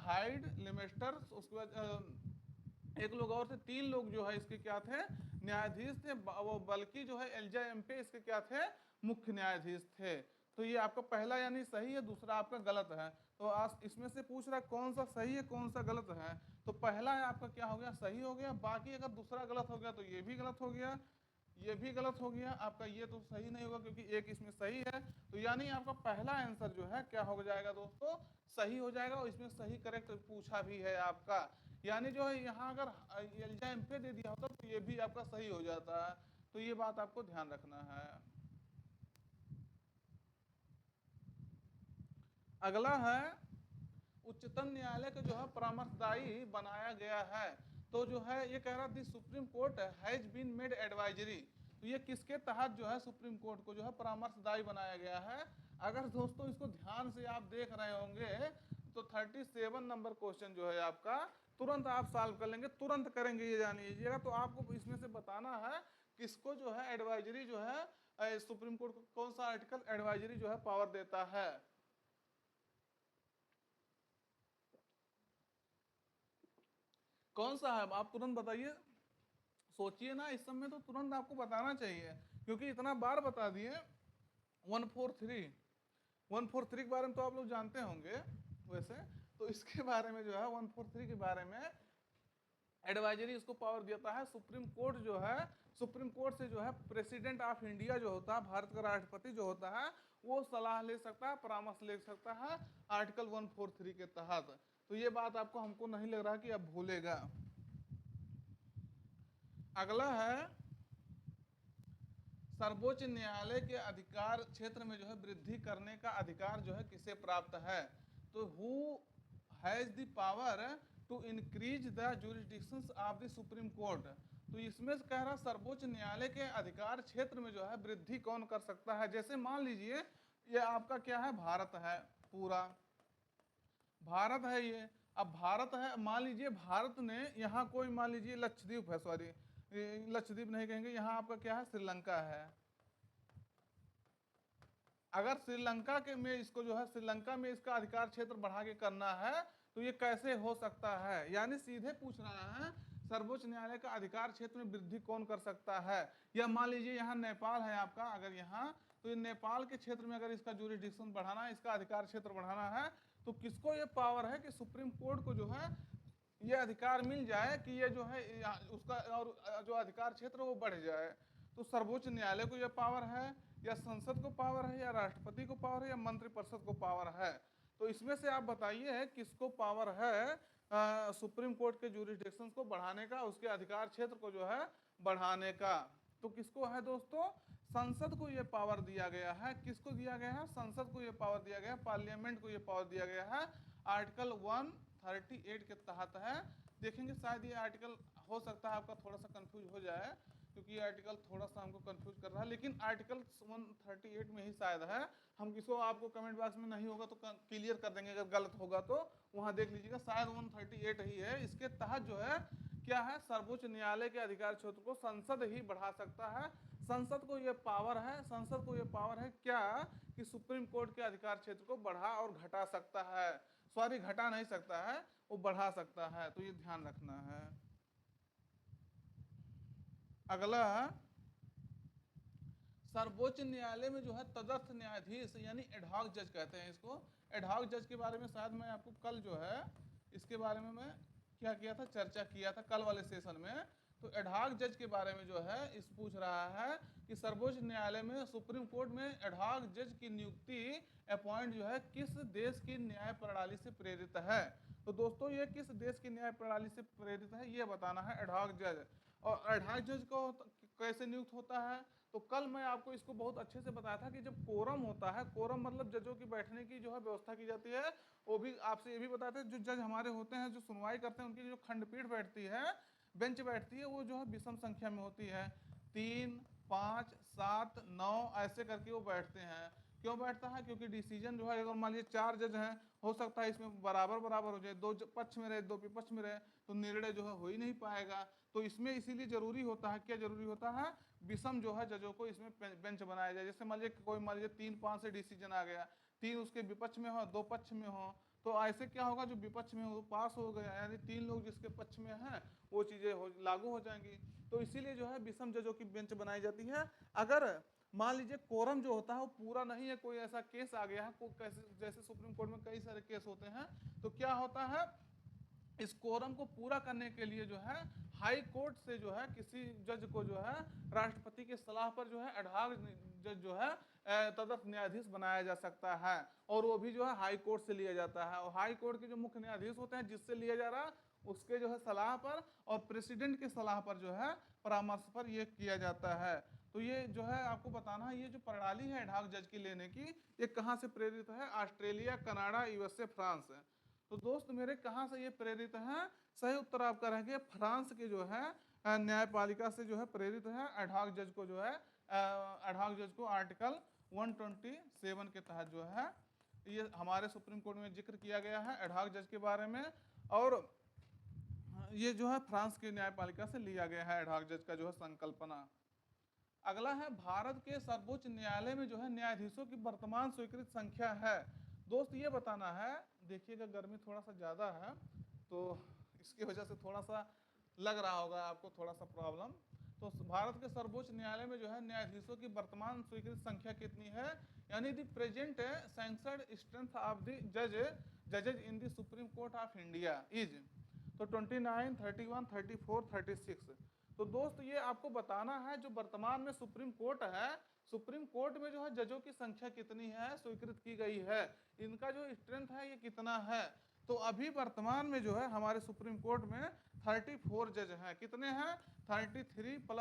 हाइड, लेमेस्टर, उसके बाद एक लोग और थे, 3 लोग जो है इसके क्या थे, न्यायाधीश थे। वो बल्कि जो है एल्जा एम्पे इसके क्या थे, मुख्य न्यायाधीश थे। तो ये आपका पहला यानी सही है, दूसरा आपका गलत है। तो आज इसमें से पूछ रहा है कौन सा सही है कौन सा गलत है, तो पहला है आपका क्या हो गया, सही हो गया। बाकी अगर दूसरा गलत हो गया तो ये भी गलत हो गया, ये भी गलत हो गया आपका, ये तो सही नहीं होगा क्योंकि एक इसमें सही है। तो यानी आपका पहला आंसर जो है क्या हो जाएगा दोस्तों, सही हो जाएगा। और इसमें सही करेक्ट पूछा भी है आपका, यानी जो है यहाँ अगर एल्जा एम्पे दे दिया होता तो ये भी आपका सही हो जाता है। तो ये बात आपको ध्यान रखना है। अगला है उच्चतम न्यायालय का जो है परामर्शदायी बनाया गया है। तो जो है ये कह रहा थी supreme court has been made advisory. तो ये किसके तहत जो है सुप्रीम कोर्ट को जो है परामर्शदायी बनाया गया है। अगर दोस्तों इसको ध्यान से आप देख रहे होंगे तो 37 नंबर क्वेश्चन जो है आपका तुरंत आप सॉल्व कर लेंगे, तुरंत करेंगे ये जान लीजिएगा। तो आपको इसमें से बताना है किसको जो है एडवाइजरी जो है सुप्रीम कोर्ट को कौन सा आर्टिकल एडवाइजरी जो है पावर देता है। कौन सा है आप तुरंत बताइए, सोचिए ना, इस समय तो तुरंत आपको बताना चाहिए क्योंकि इतना बार बता दिए। 143 के बारे में तो आप लोग जानते होंगे वैसे, तो इसके बारे में जो है 143 के बारे में एडवाइजरी इसको पावर देता है। सुप्रीम कोर्ट जो है, सुप्रीम कोर्ट से जो है प्रेसिडेंट ऑफ इंडिया जो होता है, भारत का राष्ट्रपति जो होता है, वो सलाह ले सकता है, परामर्श ले सकता है आर्टिकल 143 के तहत। तो ये बात आपको हमको नहीं लग रहा कि अब भूलेगा। अगला है सर्वोच्च न्यायालय के अधिकार क्षेत्र में जो है वृद्धि करने का अधिकार जो है किसे प्राप्त है? तो who has the power to increase the jurisdictions of the supreme court. तो इसमें से कह रहा सर्वोच्च न्यायालय के अधिकार क्षेत्र में जो है वृद्धि कौन कर सकता है? जैसे मान लीजिए ये आपका क्या है, भारत है, पूरा भारत है ये। अब भारत है, मान लीजिए भारत ने यहाँ कोई, मान लीजिए लक्षद्वीप है, सॉरी लक्षद्वीप नहीं कहेंगे, यहाँ आपका क्या है, श्रीलंका है। अगर श्रीलंका के में इसको जो है, श्रीलंका में इसका अधिकार क्षेत्र बढ़ा के करना है तो ये कैसे हो सकता है? यानी सीधे पूछ रहा है सर्वोच्च न्यायालय का अधिकार क्षेत्र में वृद्धि कौन कर सकता है? या मान लीजिए यहाँ नेपाल है आपका, अगर यहाँ तो ये नेपाल के क्षेत्र में अगर इसका जुरिस्डिक्शन बढ़ाना है, इसका अधिकार क्षेत्र बढ़ाना है, तो किसको ये पावर है कि सुप्रीम कोर्ट को जो है ये अधिकार मिल जाए कि ये जो है उसका और जो अधिकार क्षेत्र वो बढ़ जाए? तो सर्वोच्च न्यायालय को ये पावर है, या संसद को पावर है, या राष्ट्रपति को पावर है, या मंत्रिपरिषद को पावर है? तो इसमें से आप बताइए किसको पावर है सुप्रीम कोर्ट के जुरिस्डिक्शन को बढ़ाने का, उसके अधिकार क्षेत्र को जो है बढ़ाने का? तो किसको है दोस्तों? संसद को ये पावर दिया गया है। किसको दिया गया है? संसद को ये पावर दिया गया है, पार्लियामेंट को ये पावर दिया गया है। आर्टिकल 138 के तहत है। देखेंगे शायद ये आर्टिकल हो सकता है आपका थोड़ा सा कंफ्यूज हो जाए, क्योंकि ये आर्टिकल थोड़ा सा हमको कंफ्यूज कर रहा है, लेकिन आर्टिकल 138 में ही शायद है। हम किसको आपको कमेंट बॉक्स में नहीं होगा तो क्लियर कर देंगे, अगर गलत होगा तो वहां देख लीजिएगा, शायद 138 ही है। इसके तहत जो है क्या है, सर्वोच्च न्यायालय के अधिकार क्षेत्र को संसद ही बढ़ा सकता है। संसद को यह पावर है, संसद को यह पावर है क्या कि सुप्रीम कोर्ट के अधिकार क्षेत्र को बढ़ा और घटा सकता है, सॉरी घटा नहीं सकता है, वो बढ़ा सकता है। तो ये ध्यान रखना है। अगला सर्वोच्च न्यायालय में जो है तदर्थ न्यायाधीश यानी एडहॉक जज कहते हैं इसको। एडहॉक जज के बारे में शायद मैं आपको कल जो है इसके बारे में मैं क्या किया था, चर्चा किया था कल वाले सेशन में। तो एडहॉक जज के बारे में जो है इस पूछ रहा है कि सर्वोच्च न्यायालय में सुप्रीम कोर्ट में एडहॉक जज की नियुक्ति अपॉइंट जो है किस देश की न्याय प्रणाली से प्रेरित है? तो दोस्तों ये किस देश की न्याय प्रणाली से प्रेरित है ये बताना है एडहॉक जज। और एडहॉक जज को कैसे नियुक्त होता है? तो कल मैं आपको इसको बहुत अच्छे से बताया था कि जब कोरम होता है, कोरम मतलब जजों की बैठने की जो है व्यवस्था की जाती है, वो भी आपसे ये भी बताते हैं जो जज हमारे होते हैं जो सुनवाई करते हैं उनकी जो खंडपीठ बैठती है, बेंच बैठती है, वो जो है विषम संख्या में होती है, 3, 5, 7, 9 ऐसे करके वो बैठते हैं। क्यों बैठता है? क्योंकि डिसीजन जो है अगर मान लीजिए 4 जज हैं, हो सकता है इसमें बराबर बराबर हो जाए, 2 पक्ष में रहे 2 विपक्ष में रहे, तो निर्णय जो है हो ही नहीं पाएगा। तो इसमें इसीलिए जरूरी होता है, क्या जरूरी होता है, विषम जो है जजों को इसमें बेंच बनाया जाए। जैसे मान लीजिए कोई मान लीजिए 3-5 से डिसीजन आ गया, 3 उसके विपक्ष में हो, 2 पक्ष में हो, तो ऐसे क्या होगा, जो विपक्ष में हो पास हो गया, यानी 3 लोग जिसके पक्ष में हैं वो चीजें लागू हो जाएंगी। तो इसीलिए जो है विषम जजों की बेंच बनाई जाती है। अगर मान लीजिए कोरम जो होता है वो पूरा नहीं है, कोई ऐसा केस आ गया है, जैसे सुप्रीम कोर्ट में कई सारे केस होते हैं, तो क्या होता है, इस कोरम को पूरा करने के लिए जो है हाई कोर्ट से जो है किसी जज को जो है राष्ट्रपति की सलाह पर जो है एडहॉक जज जो है तदर्थ न्यायाधीश बनाया जा सकता है, और वो भी जो है हाई कोर्ट से लिया जाता है। और हाई कोर्ट के जो मुख्य न्यायाधीश होते हैं जिससे लिया जा रहा उसके जो है सलाह पर और प्रेसिडेंट के सलाह पर जो है परामर्श पर ये किया जाता है। तो ये जो है आपको बताना है, ये जो प्रणाली है एडहॉक जज की लेने की, ये कहाँ से प्रेरित है? ऑस्ट्रेलिया, कनाडा, यूएसए, फ्रांस है। तो दोस्त मेरे कहाँ से ये प्रेरित है? सही उत्तर आपका रहेंगे फ्रांस के जो है न्यायपालिका से जो है प्रेरित है। एडहॉक जज को जो है एडहॉक जज को आर्टिकल 127 के तहत जो है ये हमारे सुप्रीम कोर्ट में जिक्र किया गया है एडहॉक जज के बारे में, और ये जो है फ्रांस की न्यायपालिका से लिया गया है एडहॉक जज का जो है संकल्पना। अगला है भारत के सर्वोच्च न्यायालय में जो है न्यायाधीशों की वर्तमान स्वीकृत संख्या है। दोस्त ये बताना है, देखिएगा गर्मी थोड़ा सा ज़्यादा है तो इसकी वजह से थोड़ा सा लग रहा होगा आपको थोड़ा सा प्रॉब्लम। तो भारत के सर्वोच्च न्यायालय में जो है न्यायाधीशों की वर्तमान स्वीकृत संख्या कितनी है? यानी the present sanctioned strength of the जजेज in the supreme court of India is. तो 29, 31, 34, 36। तो दोस्त ये आपको बताना है जो वर्तमान में सुप्रीम कोर्ट है, सुप्रीम कोर्ट में जो है जजों की संख्या कितनी है स्वीकृत की गई है, इनका जो स्ट्रेंथ है ये कितना है। तो अभी वर्तमान में जो है हमारे सुप्रीम कोर्ट में 34 जज हैं। कितने हैं? 33 +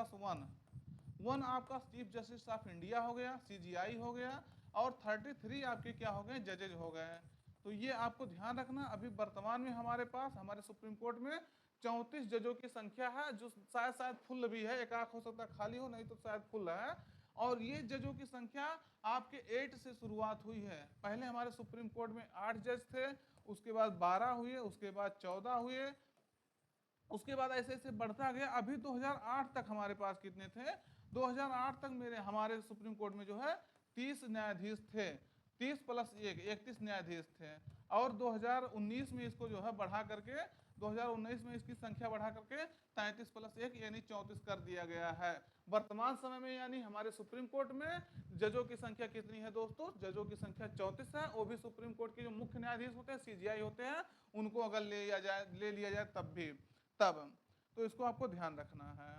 1 आपका चीफ जस्टिस ऑफ इंडिया हो गया, CJI हो गया, और 33 आपके क्या हो गए? जजेज हो गए। तो ये आपको ध्यान रखना, अभी वर्तमान में हमारे पास हमारे सुप्रीम कोर्ट में 34 जजों की संख्या है, जो शायद फुल भी है, एक आंख हो सकता है खाली हो, नहीं तो शायद फुल है। और ये जजों की संख्या आपके 8 से शुरुआत हुई है। पहले हमारे सुप्रीम कोर्ट में 8 जज थे, उसके बाद 12 हुए, उसके बाद 14 हुए, उसके बाद ऐसे ऐसे बढ़ता गया। अभी 2008 तक हमारे पास कितने थे? 2008 तक हमारे सुप्रीम कोर्ट में जो है 30 न्यायाधीश थे, 30 + 1 31 न्यायाधीश थे। और 2019 में इसको जो है बढ़ा करके 2019 में इसकी संख्या बढ़ा करके 33 + 1 यानी 34 कर दिया गया है। वर्तमान समय में यानी हमारे सुप्रीम कोर्ट में जजों की संख्या कितनी है दोस्तों? जजों की संख्या 34 है। वो भी सुप्रीम कोर्ट के जो मुख्य न्यायाधीश होते हैं, CJI होते हैं, उनको अगर ले लिया जाए तब तो इसको आपको ध्यान रखना है।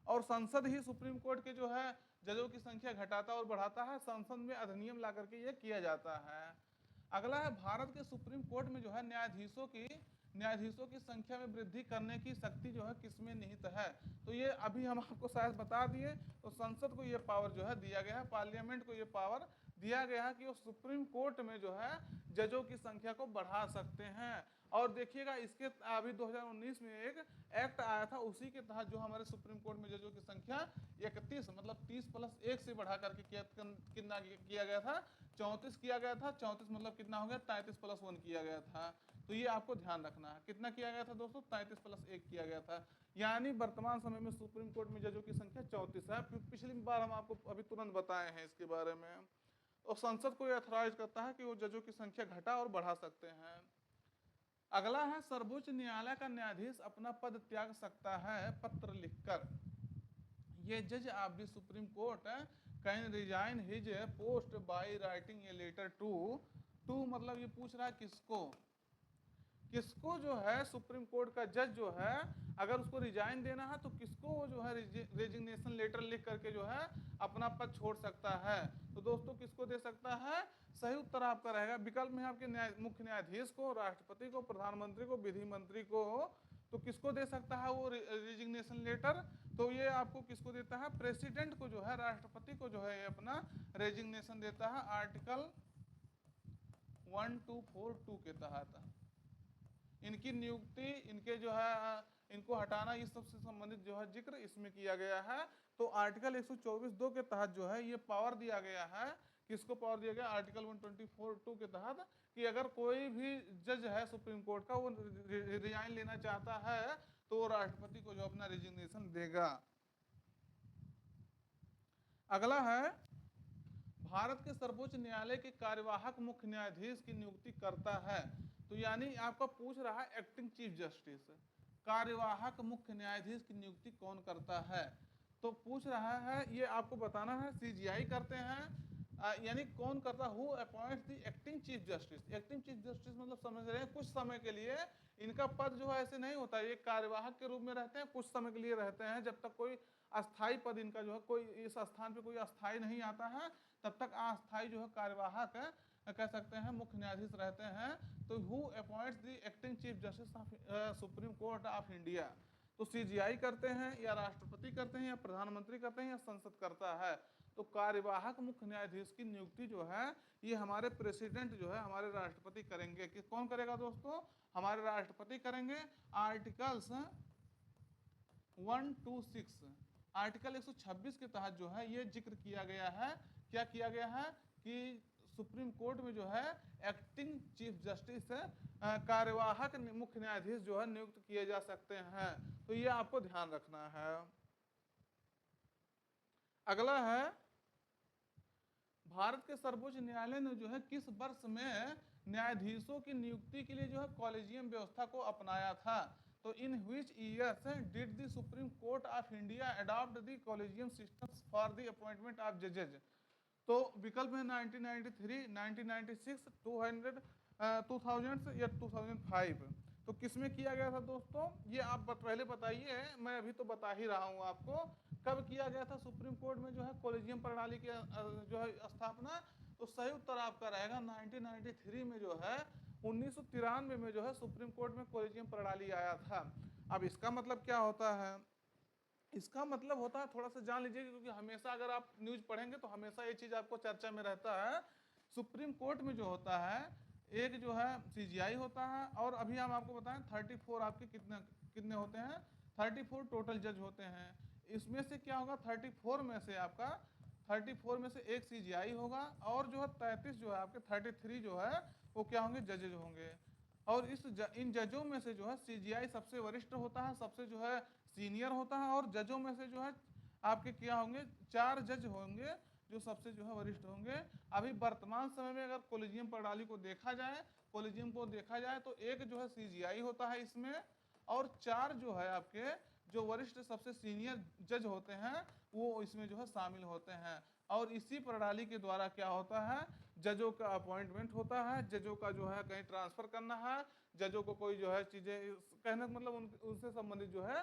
और संसद ही सुप्रीम कोर्ट के जो है जजों की संख्या घटाता और बढ़ाता है, संसद में अधिनियम ला करके ये किया जाता है। अगला है भारत के सुप्रीम कोर्ट में जो है न्यायाधीशों की संख्या में वृद्धि करने की शक्ति जो है किसमें निहित है? तो ये अभी हम आपको शायद बता दिए। तो संसद को ये पावर जो है दिया गया है, पार्लियामेंट को ये पावर दिया गया है कि वो सुप्रीम कोर्ट में जो है जजों की संख्या को बढ़ा सकते हैं। और देखिएगा इसके अभी 2019 में एक एक्ट आया था, उसी के तहत जो हमारे सुप्रीम कोर्ट में जजों की संख्या 31 मतलब 30 + 1 से बढ़ा करके कितना किया गया था? 34 किया गया था। 34 मतलब कितना हो गया? 33 + 1 किया गया था। तो ये आपको ध्यान रखना है। कितना किया गया था दोस्तों? 33 + 1 किया गया था। यानी वर्तमान समय में सुप्रीम कोर्ट में जजों की संख्या 34 है। पिछली बार हम आपको अभी तुरंत बताए हैं इसके बारे में। और संसद को यह अथॉराइज करता है कि वो जजों की संख्या घटा और बढ़ा सकते हैं। अगला है सर्वोच्च न्यायालय का न्यायाधीश अपना पद त्याग सकता है पत्र लिखकर। ये जज of the supreme court can resign his post by writing a letter to मतलब ये पूछ रहा है किसको जो है सुप्रीम कोर्ट का जज जो है अगर उसको रिजाइन देना है तो किसको वो जो है रेजिग्नेशन लेटर लिख करके जो है अपना पद छोड़ सकता है। तो दोस्तों किसको दे सकता है? सही उत्तर आपका रहेगा विकल्प में आपके मुख्य न्यायाधीश को, राष्ट्रपति को, प्रधानमंत्री को, विधि मंत्री को। तो किसको दे सकता है वो रेजिग्नेशन लेटर? तो ये आपको किसको देता है? प्रेसिडेंट को जो है, राष्ट्रपति को जो है ये अपना रेजिग्नेशन देता है आर्टिकल 1242 के तहत। इनकी नियुक्ति, इनके जो है इनको हटाना, इस सबसे संबंधित जो है जिक्र इसमें किया गया है। तो आर्टिकल 124(2) के तहत जो है ये पावर दिया गया है। किसको पावर दिया गया? आर्टिकल 124(2) के तहत कि अगर कोई भी जज है सुप्रीम कोर्ट का वो रिजाइन लेना चाहता है तो वो राष्ट्रपति को जो अपना रिजिग्नेशन देगा। अगला है भारत के सर्वोच्च न्यायालय के कार्यवाहक मुख्य न्यायाधीश की नियुक्ति करता है। तो यानी आपका पूछ रहा है एक्टिंग चीफ जस्टिस, कार्यवाहक मुख्य न्यायाधीश की नियुक्ति कौन करता है? तो पूछ रहा है, ये आपको बताना है CJI करते हैं। यानी कौन करता? Who appoints the acting chief justice. Acting chief justice मतलब समझ रहे हैं कुछ समय के लिए इनका पद जो है ऐसे नहीं होता, ये कार्यवाहक के रूप में रहते हैं, कुछ समय के लिए रहते हैं, जब तक कोई अस्थाई पद इनका जो है कोई इस स्थान पे कोई अस्थाई नहीं आता है तब तक अस्थाई जो है कार्यवाहक कह सकते हैं मुख्य न्यायाधीश रहते हैं। तो who appoints the acting chief justice of supreme court of India? तो CJI करते हैं या राष्ट्रपति करते हैं या प्रधानमंत्री करते हैं या संसद करता है? तो कार्यवाहक मुख्य न्यायाधीश की नियुक्ति जो है ये हमारे प्रेसिडेंट जो है हमारे राष्ट्रपति करेंगे। कि कौन करेगा दोस्तों? हमारे राष्ट्रपति करेंगे। आर्टिकल्स 126 आर्टिकल 126 के तहत जो है ये जिक्र किया गया है। क्या किया गया है कि सुप्रीम कोर्ट में जो है एक्टिंग चीफ जस्टिस कार्यवाहक मुख्य न्यायाधीश जो है नियुक्त किए जा सकते हैं। तो ये आपको ध्यान रखना है। अगला है भारत के सर्वोच्च न्यायालय ने जो है किस वर्ष में न्यायाधीशों की नियुक्ति के लिए जो है कॉलेजियम व्यवस्था को अपनाया था? तो in which years did the supreme court of India adopt the collegium systems for the appointment of जजेज? तो विकल्प है 1993, 1996, 2000 या 2005। तो किसमें किया गया था दोस्तों, ये आप पहले बताइए, मैं अभी तो बता ही रहा हूँ आपको। कब किया गया था सुप्रीम कोर्ट में जो है कोलेजियम प्रणाली की जो है स्थापना? तो सही उत्तर आपका रहेगा 1993 में जो है, 1993 में जो है सुप्रीम कोर्ट में कोलेजियम प्रणाली आया था। अब इसका मतलब क्या होता है? इसका मतलब होता है, थोड़ा सा जान लीजिए, क्योंकि हमेशा अगर आप न्यूज पढ़ेंगे तो हमेशा ये चीज आपको चर्चा में रहता है। सुप्रीम कोर्ट में जो होता है, एक जो है सीजीआई होता है, और अभी हम आपको बताएं 34 आपके कितने कितने होते हैं, 34 टोटल जज होते हैं। इसमें से क्या होगा, 34 में से आपका 34 में से एक सीजीआई होगा, और जो है 33 जो है आपके 33 जो है वो क्या होंगे, जजेज होंगे। और इन जजों में से जो है सीजीआई सबसे वरिष्ठ होता है, सबसे जो है सीनियर होता है, और जजों में से जो है आपके क्या होंगे, 4 जज होंगे जो सबसे जो है वरिष्ठ होंगे। अभी वर्तमान समय में अगर कोलेजियम प्रणाली को देखा जाए, कोलेजियम को देखा जाए, तो एक जो है सीजीआई होता है इसमें, और 4 जो है आपके जो वरिष्ठ सबसे सीनियर जज होते हैं वो इसमें जो है शामिल होते हैं। और इसी प्रणाली के द्वारा क्या होता है, जजों का अपॉइंटमेंट होता है, जजों का जो है कहीं ट्रांसफर करना है, जजों को कोई जो है चीजें कहने का मतलब उनसे संबंधित जो है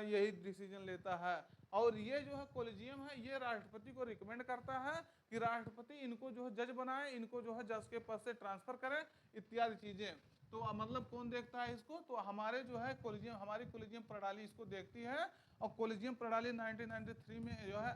यही डिसीजन लेता है। और ये जो है कोलेजियम है, ये राष्ट्रपति को रिकमेंड करता है कि राष्ट्रपति इनको जो है जज बनाए, इनको जो है जज के पद से ट्रांसफर करें, इत्यादि चीजें। तो मतलब कौन देखता है इसको, तो हमारे जो है कोलेजियम, हमारी कोलेजियम प्रणाली इसको देखती है। और कोलेजियम प्रणाली 1993 में जो है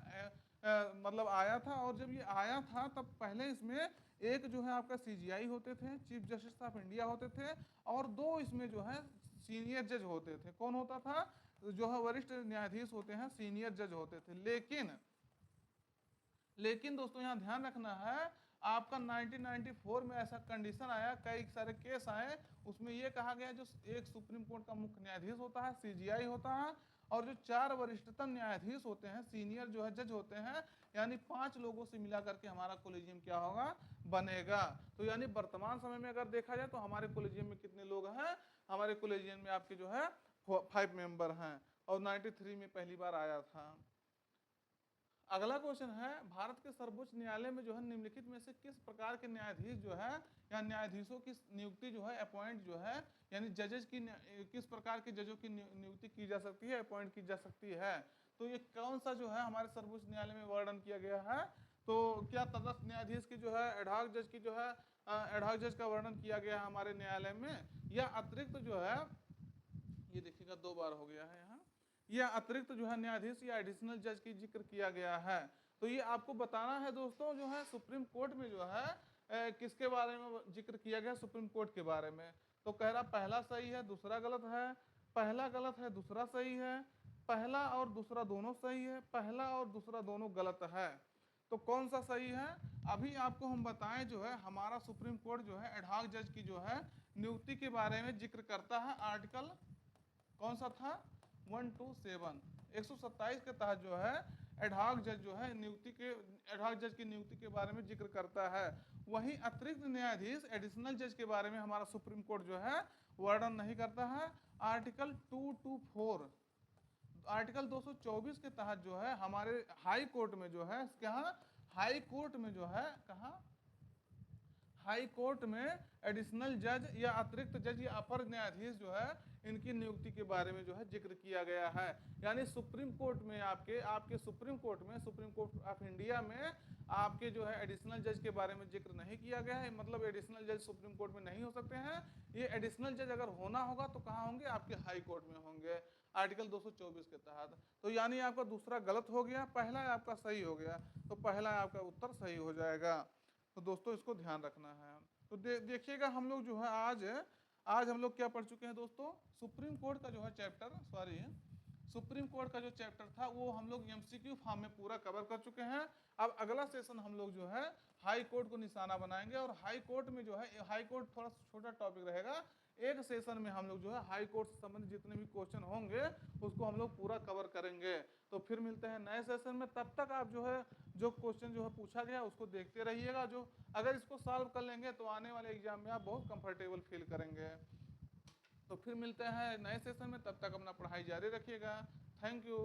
मतलब आया था, और जब ये आया था तब पहले इसमें एक जो है आपका सीजीआई होते थे, चीफ जस्टिस ऑफ इंडिया होते थे, और 2 इसमें जो है सीनियर जज होते थे। कौन होता था, जो है वरिष्ठ न्यायाधीश होते हैं, सीनियर जज होते थे। लेकिन दोस्तों यहाँ ध्यान रखना है, आपका 1994 में ऐसा कंडीशन आया, कई सारे केस आए, उसमें ये कहा गया जो एक सुप्रीम कोर्ट का मुख्य न्यायाधीश होता है, सीजीआई होता है, और जो 4 वरिष्ठतम न्यायाधीश होते हैं, सीनियर जो है जज होते हैं, यानी 5 लोगों से मिला करके हमारा कोलेजियम क्या होगा, बनेगा। तो यानी वर्तमान समय में अगर देखा जाए तो हमारे कोलेजियम में कितने लोग हैं, हमारे कोलेजियम में आपके जो है 5 मेंबर हैं, और 93 में पहली बार आया था। अगला क्वेश्चन है, भारत के सर्वोच्च न्यायालय में जो है निम्नलिखित में से किस प्रकार के न्यायाधीश जो है या न्यायाधीशों की नियुक्ति जो है अपॉइंट जो है, यानी जजेस की किस प्रकार के जजों की नियुक्ति की जा सकती है, अपॉइंट की जा सकती है। तो ये कौन सा जो है हमारे सर्वोच्च न्यायालय में वर्णन किया गया है, तो क्या तटस्थ न्यायाधीश की जो है एडहॉक जज की जो है एडहॉक जज का वर्णन किया गया है हमारे न्यायालय में, या अतिरिक्त जो है, ये देखिएगा 2 बार हो गया है यहाँ, या अतिरिक्त जो है न्यायाधीश या एडिशनल जज की जिक्र किया गया है। तो ये आपको बताना है दोस्तों, जो है सुप्रीम कोर्ट में जो है किसके बारे में जिक्र किया गया, सुप्रीम कोर्ट के बारे में। तो कह रहा पहला सही है, दूसरा गलत है, पहला गलत है, दूसरा सही है, पहला और दूसरा दोनों सही है, पहला और दूसरा दोनों गलत है। तो कौन सा सही है, अभी आपको हम बताएं, जो है हमारा सुप्रीम कोर्ट जो है एडहॉक जज की जो है नियुक्ति के बारे में जिक्र करता है। आर्टिकल कौन सा था, 127 127 के तहत जो है एडहॉक जज जो है नियुक्ति के, एडहॉक जज की नियुक्ति के बारे में जिक्र करता है। वहीं अतिरिक्त न्यायाधीश एडिशनल जज के बारे में हमारा सुप्रीम कोर्ट जो है वर्णन नहीं करता है। आर्टिकल 224 आर्टिकल 224 के तहत जो है हमारे हाई कोर्ट में जो है, कहाँ हाई कोर्ट में जो है, कहाँ हाई कोर्ट में एडिशनल जज या अतिरिक्त जज या अपर न्यायाधीश जो है इनकी नियुक्ति के बारे में जो है जिक्र किया गया है। यानी सुप्रीम कोर्ट में आपके सुप्रीम कोर्ट में, सुप्रीम कोर्ट ऑफ इंडिया में आपके जो है एडिशनल जज के बारे में जिक्र नहीं किया गया है, मतलब एडिशनल जज सुप्रीम कोर्ट में नहीं हो सकते हैं। ये एडिशनल जज अगर होना होगा तो कहाँ होंगे, आपके हाई कोर्ट में होंगे, आर्टिकल 224 के तहत। तो यानी आपका दूसरा गलत हो गया, पहला आपका सही हो गया, तो पहला आपका उत्तर सही हो जाएगा। तो दोस्तों इसको ध्यान रखना है। तो देखिएगा हम लोग जो है आज हम लोग क्या पढ़ चुके हैं दोस्तों, सुप्रीम कोर्ट का जो है चैप्टर, सुप्रीम कोर्ट का जो चैप्टर था वो हम लोग एमसीक्यू फॉर्म में पूरा कवर कर चुके हैं। अब अगला सेशन हम लोग जो है हाई कोर्ट को निशाना बनाएंगे, और हाई कोर्ट में जो है, हाई कोर्ट थोड़ा छोटा टॉपिक रहेगा, एक सेशन में हम लोग जो है हाई कोर्ट से संबंधित जितने भी क्वेश्चन होंगे उसको हम लोग पूरा कवर करेंगे। तो फिर मिलते हैं नए सेशन में, तब तक आप जो है जो क्वेश्चन जो है पूछा गया उसको देखते रहिएगा। जो अगर इसको सॉल्व कर लेंगे तो आने वाले एग्जाम में आप बहुत कंफर्टेबल फील करेंगे। तो फिर मिलते हैं नए सेशन में, तब तक अपना पढ़ाई जारी रखिएगा। Thank you.